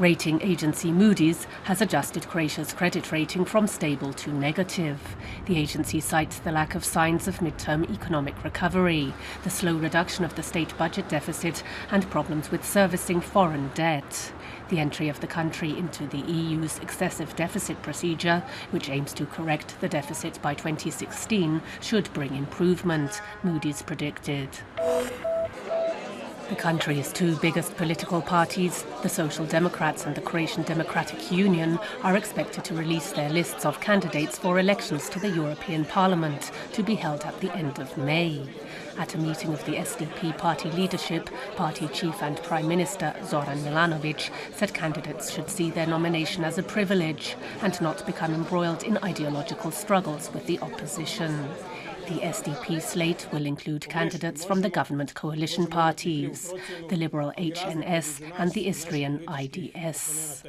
Rating agency Moody's has adjusted Croatia's credit rating from stable to negative. The agency cites the lack of signs of midterm economic recovery, the slow reduction of the state budget deficit, and problems with servicing foreign debt. The entry of the country into the EU's excessive deficit procedure, which aims to correct the deficit by 2016, should bring improvement, Moody's predicted. The country's two biggest political parties, the Social Democrats and the Croatian Democratic Union, are expected to release their lists of candidates for elections to the European Parliament, to be held at the end of May. At a meeting of the SDP party leadership, party chief and Prime Minister Zoran Milanovic said candidates should see their nomination as a privilege and not become embroiled in ideological struggles with the opposition. The SDP slate will include candidates from the government coalition parties, the Liberal HNS and the Istrian IDS.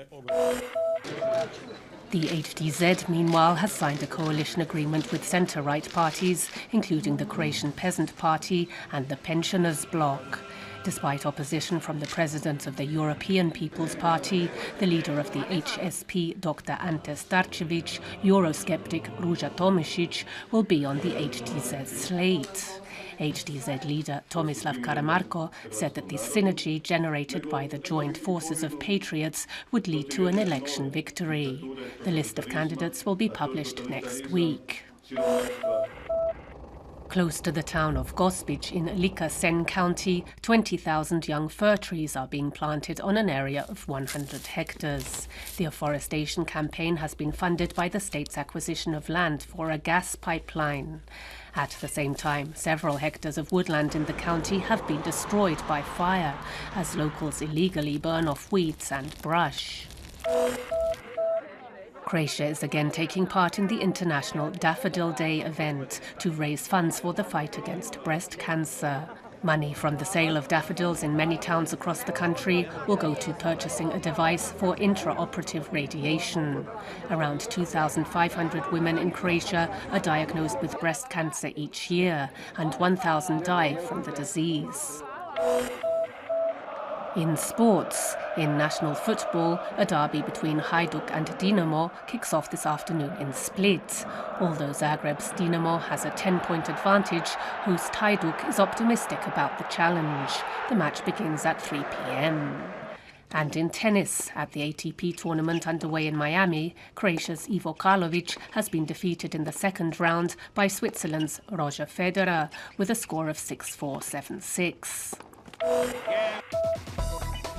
The HDZ, meanwhile, has signed a coalition agreement with centre-right parties, including the Croatian Peasant Party and the Pensioners Bloc. Despite opposition from the president of the European People's Party, the leader of the HSP, Dr. Ante Starčević, Eurosceptic Ruža Tomašić will be on the HDZ slate. HDZ leader Tomislav Karamarko said that the synergy generated by the joint forces of patriots would lead to an election victory. The list of candidates will be published next week. Close to the town of Gospić in Lika-Sen County, 20,000 young fir trees are being planted on an area of 100 hectares. The afforestation campaign has been funded by the state's acquisition of land for a gas pipeline. At the same time, several hectares of woodland in the county have been destroyed by fire, as locals illegally burn off weeds and brush. Croatia is again taking part in the International Daffodil Day event to raise funds for the fight against breast cancer. Money from the sale of daffodils in many towns across the country will go to purchasing a device for intraoperative radiation. Around 2,500 women in Croatia are diagnosed with breast cancer each year, and 1,000 die from the disease. In sports, in national football, a derby between Hajduk and Dinamo kicks off this afternoon in Split. Although Zagreb's Dinamo has a 10-point advantage, host Hajduk is optimistic about the challenge. The match begins at 3 p.m. And in tennis, at the ATP tournament underway in Miami, Croatia's Ivo Karlovic has been defeated in the second round by Switzerland's Roger Federer with a score of 6-4, 7-6.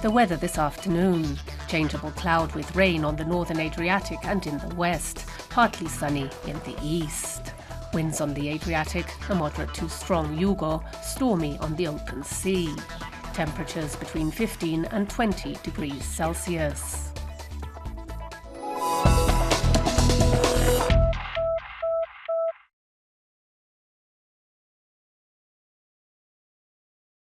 The weather this afternoon: changeable cloud with rain on the northern Adriatic and in the west, partly sunny in the east. Winds on the Adriatic, a moderate to strong Yugo, stormy on the open sea. Temperatures between 15 and 20 degrees Celsius.